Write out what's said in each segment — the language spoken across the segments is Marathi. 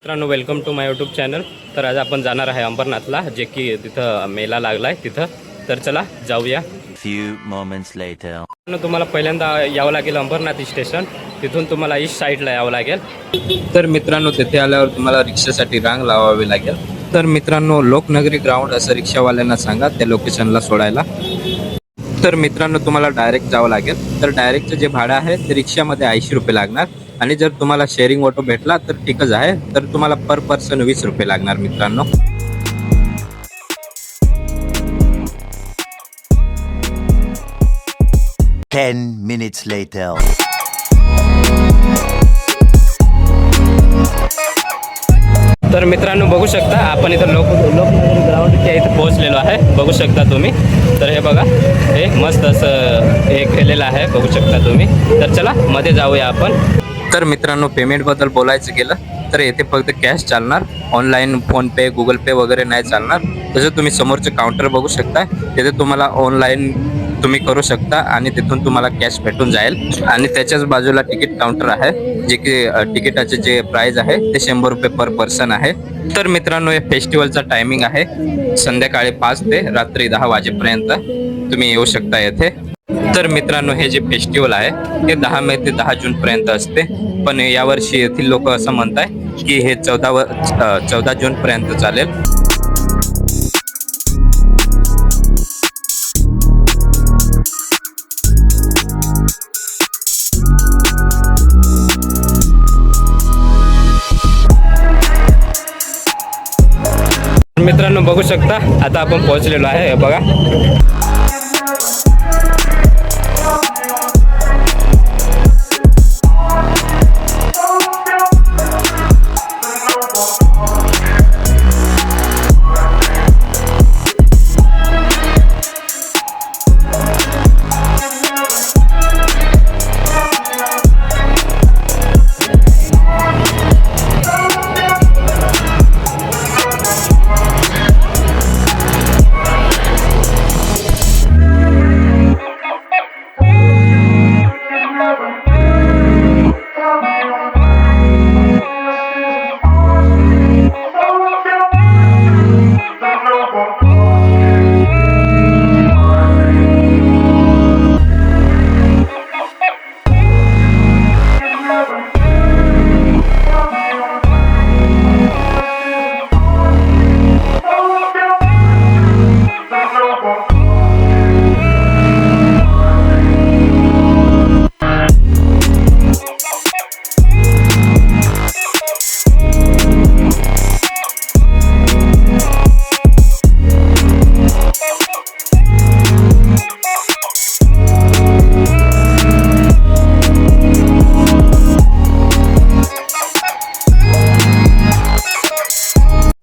मित्रांनो welcome to my YouTube channel. तर आज आपण जाणार आहे अंबरनाथला, जे की तिथं मेला लागला आहे तिथं। तर चला जाऊया। Few moments later. तुम्हाला पहिल्यांदा यावं लागेल अंबरनाथ स्टेशन, तिथून तुम्हाला ईस्ट साईडला यावं लागेल। तर मित्रांनो तिथे आल्यावर तुम्हाला रिक्षासाठी रांग लावावी लागेल। तर मित्रांनो लोकनगरी ग्राउंड असं रिक्षावाल्यांना सांगा त्या लोकेशनला सोडायला। तर मित्रांनो तुम्हाला डायरेक्ट जावं लागेल। तर डायरेक्टचं जे भाडं आहे ते रिक्षामध्ये 80 रुपये लागणार, आणि जर तुम्हाला शेअरिंग ऑटो भेटला तर ठीकच आहे। तर तुम्हाला पर पर्सन 20 रुपये लागणार मित्रांनो। 10 minutes later. तर मित्रांनो बघू शकता आपण इथं लोकनगरी ग्राउंडच्या इथे पोहोचलेलो आहे, बघू शकता तुम्ही। तर हे बघा, हे मस्त असं हे केलेलं आहे, बघू शकता तुम्ही। तर चला मध्ये जाऊया आपण। तर मित्रांनो पेमेंटबद्दल बोलायचं गेलं तर येथे फक्त कॅश चालणार, ऑनलाईन फोनपे गुगल पे वगैरे नाही चालणार। तसं तुम्ही समोरचे काउंटर बघू शकता, तिथे तुम्हाला ऑनलाईन तुम्ही करू शकता आणि तिथून तुम्हाला कॅश भेटून जाईल। आणि त्याच्याच बाजूला तिकीट काउंटर आहे, जे की तिकिटाचे जे प्राइस आहे ते 100 रुपये पर पर्सन आहे। तर मित्रांनो हे फेस्टिवलचा टायमिंग आहे संध्याकाळी 5 ते रात्री 10 वाजेपर्यंत तुम्ही येऊ शकता येथे। तर मित्रांनो हे जे फेस्टिवल आहे ते 10 मे ते 10 जून पर्यंत असते, पण यावर्षी येथील लोक असं म्हणताय की हे 14 जून पर्यंत चालेल। मित्रांनो बघू शकता आता आपण पोहोचलेलो आहे, हे बघा।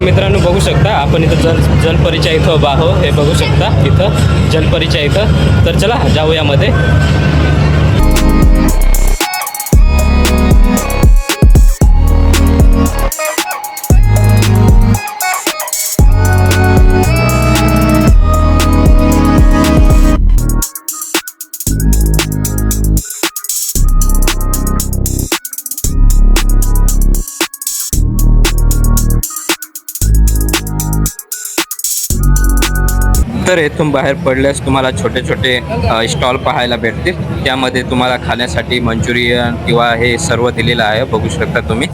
मित्रांनो बघू शकता आपण इथं जलपरीच्या इथं उभा आहो, हे बघू शकता इथं जलपरीच्या इथं। तर चला जाऊया मध्ये। तर येथून बाहेर पडल्यास तुम्हाला छोटे छोटे स्टॉल पाहायला भेटतील, त्यामध्ये तुम्हाला खाण्यासाठी मंचुरियन किंवा हे सर्व दिलेलं आहे, बघू शकता तुम्ही।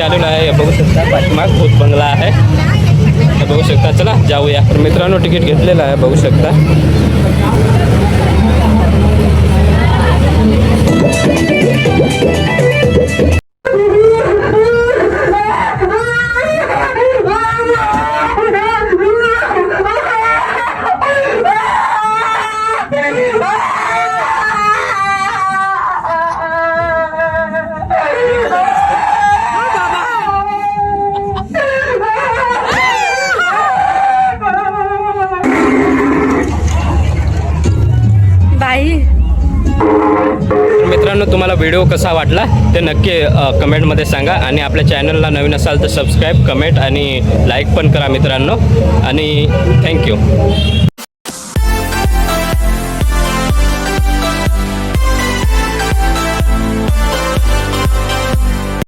आलेलो आहे. हे बघू शकता पाठीमाग भूत बंगला आहे. हे बघू शकता. चला जाऊया. तर मित्रांनो तिकीट घेतलेलं आहे बघू शकता. बाई मित्रांनो तुम्हाला व्हिडिओ कसा वाटला ते नक्की कमेंटमध्ये सांगा आणि आपल्या चॅनलला नवीन असाल तर सबस्क्राईब कमेंट आणि लाईक पण करा मित्रांनो आणि थँक्यू.